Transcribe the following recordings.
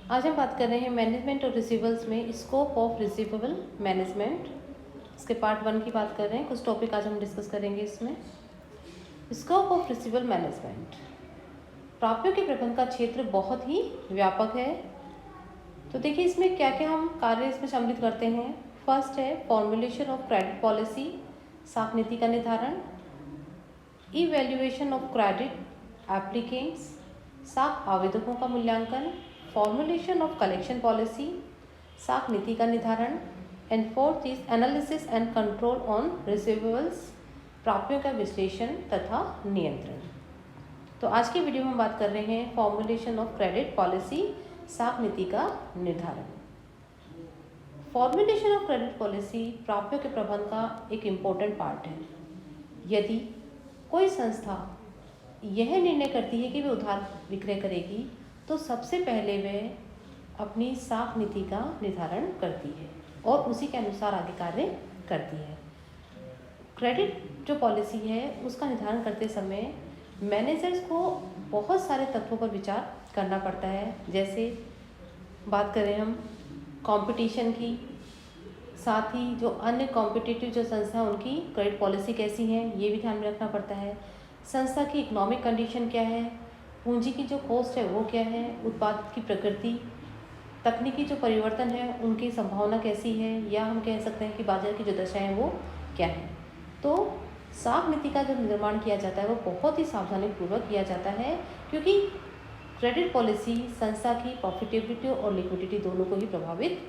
आज हम बात कर रहे हैं मैनेजमेंट और रिसीवर्स में स्कोप ऑफ रिसीवेबल मैनेजमेंट। इसके पार्ट 1 की बात कर रहे हैं। कुछ टॉपिक आज हम डिस्कस करेंगे इसमें। स्कोप ऑफ रिसीवेबल मैनेजमेंट, प्राप्यों के प्रबंधन का क्षेत्र बहुत ही व्यापक है। तो देखिए इसमें क्या क्या हम कार्य इसमें सम्मिलित करते हैं। फर्स्ट है फॉर्मुलेशन ऑफ क्रेडिट पॉलिसी, साख नीति का निर्धारण, इवैल्यूएशन ऑफ क्रेडिट एप्लीकेंट्स, साख आवेदकों का मूल्यांकन, फॉर्मुलेशन ऑफ कलेक्शन पॉलिसी, साख नीति का निर्धारण, and fourth is analysis and control on receivables, प्राप्यों का विश्लेषण तथा नियंत्रण। तो आज की वीडियो में हम बात कर रहे हैं फॉर्मुलेशन ऑफ क्रेडिट पॉलिसी, साख नीति का निर्धारण। फॉर्मुलेशन ऑफ क्रेडिट पॉलिसी प्राप्यों के प्रबंधन का एक इम्पोर्टेंट पार्ट है। यदि कोई संस्था यह निर्णय करती है कि वे उधार विक्रय करेगी तो सबसे पहले वह अपनी साख नीति का निर्धारण करती है और उसी के अनुसार आगे कार्य करती है। क्रेडिट जो पॉलिसी है उसका निर्धारण करते समय मैनेजर्स को बहुत सारे तत्वों पर विचार करना पड़ता है। जैसे बात करें हम कंपटीशन की, साथ ही जो अन्य कॉम्पिटिटिव जो संस्था है उनकी क्रेडिट पॉलिसी कैसी है ये भी ध्यान में रखना पड़ता है। संस्था की इकोनॉमिक कंडीशन क्या है, पूंजी की जो कॉस्ट है वो क्या है, उत्पाद की प्रकृति, तकनीकी जो परिवर्तन है उनकी संभावना कैसी है, या हम कह सकते हैं कि बाजार की जो दशा है वो क्या है। तो साख नीति का जो निर्माण किया जाता है वो बहुत ही सावधानीपूर्वक किया जाता है, क्योंकि क्रेडिट पॉलिसी संस्था की प्रॉफिटेबिलिटी और लिक्विडिटी दोनों को ही प्रभावित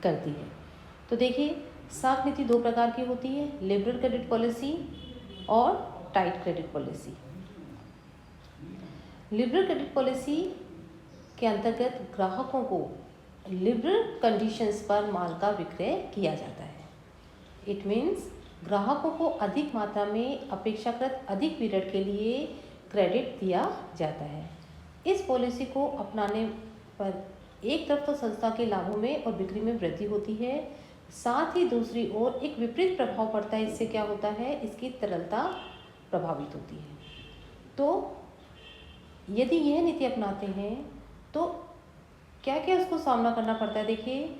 करती है। तो देखिए साख नीति दो प्रकार की होती है, लिबरल क्रेडिट पॉलिसी और tight credit policy. Liberal credit policy के अंतर्गत ग्राहकों को लिबरल कंडीशंस पर माल का विक्रय किया जाता है। इट मीन्स ग्राहकों को अधिक मात्रा में अपेक्षाकृत अधिक पीरियड के लिए क्रेडिट दिया जाता है। इस पॉलिसी को अपनाने पर एक तरफ तो संस्था के लाभों में और बिक्री में वृद्धि होती है, साथ ही दूसरी ओर एक विपरीत प्रभाव पड़ता है। इससे क्या होता है, इसकी तरलता प्रभावित होती है। तो यदि यह नीति अपनाते हैं तो क्या क्या उसको सामना करना पड़ता है। देखिए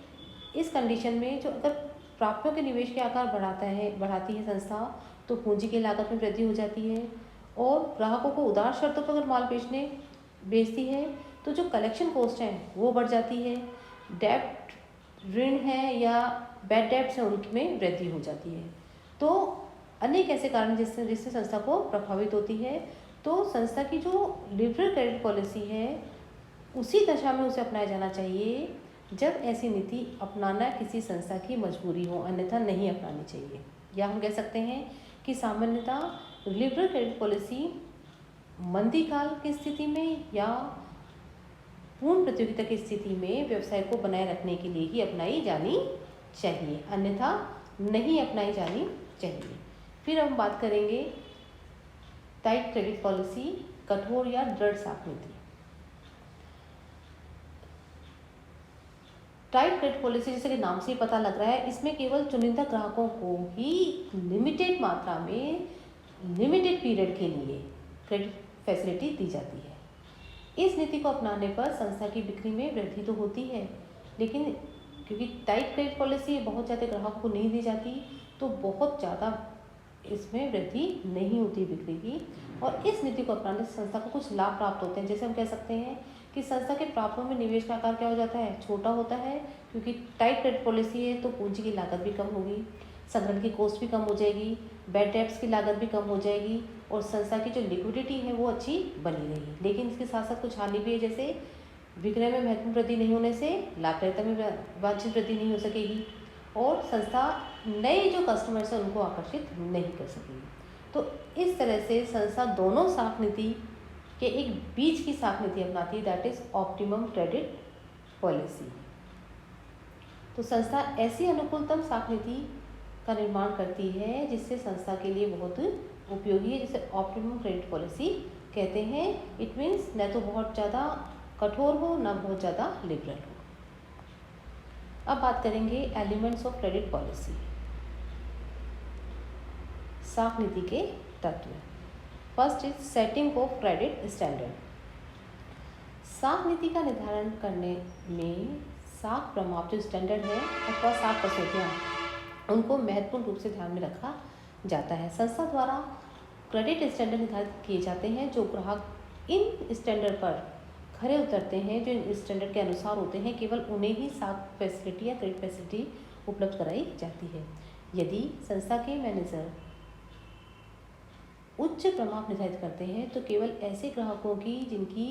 इस कंडीशन में जो अगर प्राप्यों के निवेश के आकार बढ़ाती है संस्था तो पूंजी की लागत में वृद्धि हो जाती है, और ग्राहकों को उदार शर्तों पर अगर माल बेचती है तो जो कलेक्शन कॉस्ट है वो बढ़ जाती है। डेब्ट ऋण है या बैड डेब्ट्स हैं उनमें वृद्धि हो जाती है। तो अनेक ऐसे कारण जिससे संस्था को प्रभावित होती है। तो संस्था की जो लिबरल क्रेडिट पॉलिसी है उसी दशा में उसे अपनाया जाना चाहिए जब ऐसी नीति अपनाना किसी संस्था की मजबूरी हो, अन्यथा नहीं अपनानी चाहिए। या हम कह सकते हैं कि सामान्यतः लिबरल क्रेडिट पॉलिसी मंदी काल की स्थिति में या पूर्ण प्रतियोगिता की स्थिति में व्यवसाय को बनाए रखने के लिए ही अपनाई जानी चाहिए, अन्यथा नहीं अपनाई जानी चाहिए। फिर हम बात करेंगे टाइट क्रेडिट पॉलिसी, कठोर या दृढ़ साख नीति। टाइट क्रेडिट पॉलिसी जैसे कि नाम से ही पता लग रहा है, इसमें केवल चुनिंदा ग्राहकों को ही लिमिटेड मात्रा में लिमिटेड पीरियड के लिए क्रेडिट फैसिलिटी दी जाती है। इस नीति को अपनाने पर संस्था की बिक्री में वृद्धि तो होती है, लेकिन क्योंकि टाइट क्रेडिट पॉलिसी बहुत ज़्यादा ग्राहकों को नहीं दी जाती तो बहुत ज़्यादा इसमें वृद्धि नहीं होती बिक्री की। और इस नीति को अपनाने से संस्था को कुछ लाभ प्राप्त होते हैं। जैसे हम कह सकते हैं कि संस्था के प्राप्यों में निवेश का आकार क्या हो जाता है, छोटा होता है, क्योंकि टाइट क्रेडिट पॉलिसी है तो पूंजी की लागत भी कम होगी, संग्रहण की कॉस्ट भी कम हो जाएगी, बैड डेब्ट्स की लागत भी कम हो जाएगी, और संस्था की जो लिक्विडिटी है वो अच्छी बनी रहेगी। लेकिन इसके साथ साथ कुछ हानि भी है, जैसे विक्रय में महत्वपूर्ण वृद्धि नहीं होने से लाभप्रदता में वांछित वृद्धि नहीं हो सकेगी, और संस्था नए जो कस्टमर्स हैं उनको आकर्षित नहीं कर सकेगी। तो इस तरह से संस्था दोनों साख नीति के एक बीच की साख नीति अपनाती है, that is optimum credit policy. तो संस्था ऐसी अनुकूलतम साख नीति का निर्माण करती है जिससे संस्था के लिए बहुत उपयोगी है, जिसे ऑप्टिमम क्रेडिट पॉलिसी कहते हैं। इट मीन्स न तो बहुत ज़्यादा कठोर हो न बहुत ज़्यादा लिबरल हो। अब बात करेंगे एलिमेंट्स ऑफ क्रेडिट पॉलिसी, साख नीति के तत्व। First is setting of credit standard. साख नीति का निर्धारण करने में साख प्रमाप जो स्टैंडर्ड है अथवा साख कसौटियाँ उनको महत्वपूर्ण रूप से ध्यान में रखा जाता है। संस्था द्वारा क्रेडिट स्टैंडर्ड निर्धारित किए जाते हैं। जो ग्राहक इन स्टैंडर्ड पर खरे उतरते हैं, जो इन स्टैंडर्ड के अनुसार होते हैं, केवल उन्हें ही साख फैसिलिटी या क्रेडिट फैसिलिटी उपलब्ध कराई जाती है। यदि संस्था के मैनेजर उच्च प्रमाप निर्धारित करते हैं तो केवल ऐसे ग्राहकों की जिनकी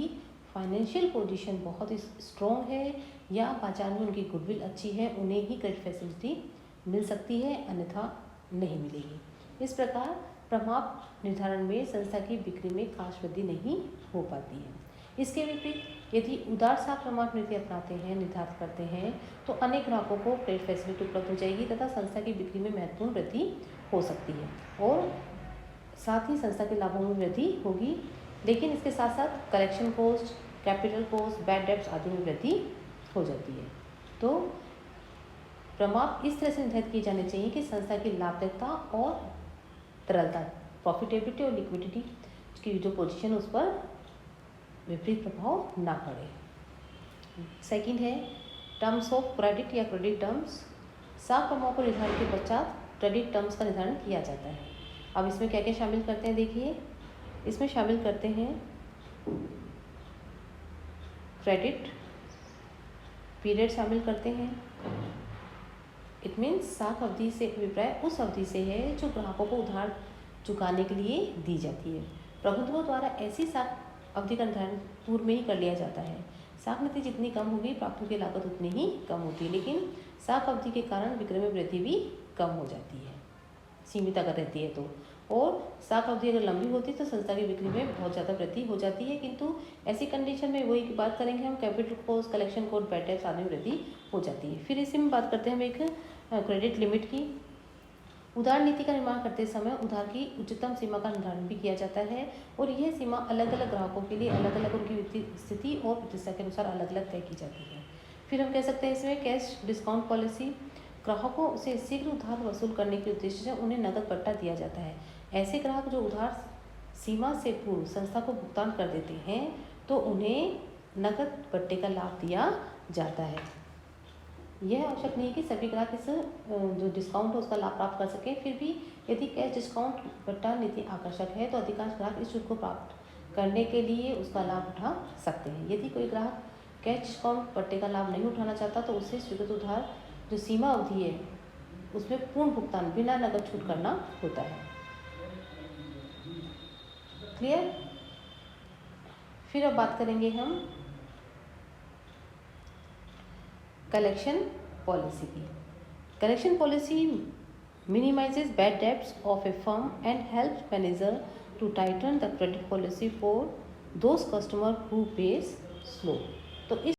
फाइनेंशियल पोजीशन बहुत ही स्ट्रॉन्ग है या बाजार में उनकी गुडविल अच्छी है, उन्हें ही क्रेडिट फैसिलिटी मिल सकती है, अन्यथा नहीं मिलेगी। इस प्रकार प्रमाप निर्धारण में संस्था की बिक्री में खास वृद्धि नहीं हो पाती है। इसके विपरीत यदि उदार साख प्रमाप नीति अपनाते हैं, निर्धारित करते हैं, तो अनेक ग्राहकों को क्रेडिट फैसिलिटी उपलब्ध हो जाएगी तथा संस्था की बिक्री में महत्वपूर्ण वृद्धि हो सकती है और साथ ही संस्था के लाभों में वृद्धि होगी। लेकिन इसके साथ साथ collection cost, capital cost, bad debts आदि में वृद्धि हो जाती है। तो प्रमाप इस तरह से निर्धारित किए जाने चाहिए कि संस्था की लाभप्रदता और तरलता, प्रॉफिटेबिलिटी और लिक्विडिटी की जो पोजीशन उस पर विपरीत प्रभाव ना पड़े। सेकंड है टर्म्स ऑफ क्रेडिट या क्रेडिट टर्म्स। साख प्रमाप को निर्धारण के पश्चात क्रेडिट टर्म्स का निर्धारण किया जाता है। अब इसमें क्या क्या शामिल करते हैं देखिए। इसमें शामिल करते हैं क्रेडिट पीरियड शामिल करते हैं। इट मीन्स साख अवधि से अभिप्राय उस अवधि से है जो ग्राहकों को उधार चुकाने के लिए दी जाती है। प्रबंधकों द्वारा ऐसी साख अवधि का निर्धारण पूर्व में ही कर लिया जाता है। साख नीति जितनी कम होगी प्राप्तियों की लागत उतनी ही कम होती है, लेकिन साख अवधि के कारण विक्रय में वृद्धि भी कम हो जाती है, सीमित अगर रहती है तो। और साख अवधि अगर लंबी होती है तो संस्था की बिक्री में बहुत ज़्यादा वृद्धि हो जाती है, किंतु ऐसी कंडीशन में वही की बात करेंगे हम, capital cost, collection cost, bad debts आदि में वृद्धि हो जाती है। फिर इसी में बात करते हैं हम एक क्रेडिट लिमिट की। उधार नीति का निर्माण करते समय उधार की उच्चतम सीमा का निर्धारण भी किया जाता है और यह सीमा अलग अलग ग्राहकों के लिए अलग अलग उनकी वित्तीय स्थिति और प्रतिष्ठा के अनुसार अलग अलग तय की जाती है। फिर हम कह सकते हैं इसमें कैश डिस्काउंट पॉलिसी। ग्राहकों से शीघ्र उधार वसूल करने के उद्देश्य से उन्हें नकद पट्टा दिया जाता है। ऐसे ग्राहक जो उधार सीमा से पूर्व संस्था को भुगतान कर देते हैं तो उन्हें नकद पट्टे का लाभ दिया जाता है। यह आवश्यक नहीं कि सभी ग्राहक इस जो डिस्काउंट है उसका लाभ प्राप्त कर सकें। फिर भी यदि कैश डिस्काउंट पट्टा नीति आकर्षक है तो अधिकांश ग्राहक इस छूट को प्राप्त करने के लिए उसका लाभ उठा सकते हैं। यदि कोई ग्राहक कैश डिस्काउंट पट्टे का लाभ नहीं उठाना चाहता तो उसे स्वीकृत उधार जो सीमा अवधि है उसमें पूर्ण भुगतान बिना नकद छूट करना होता है। क्लियर। फिर अब बात करेंगे हम कलेक्शन पॉलिसी की। Collection policy minimizes bad debts of a firm and helps manager to tighten the credit policy for those customer who pays slow। तो इस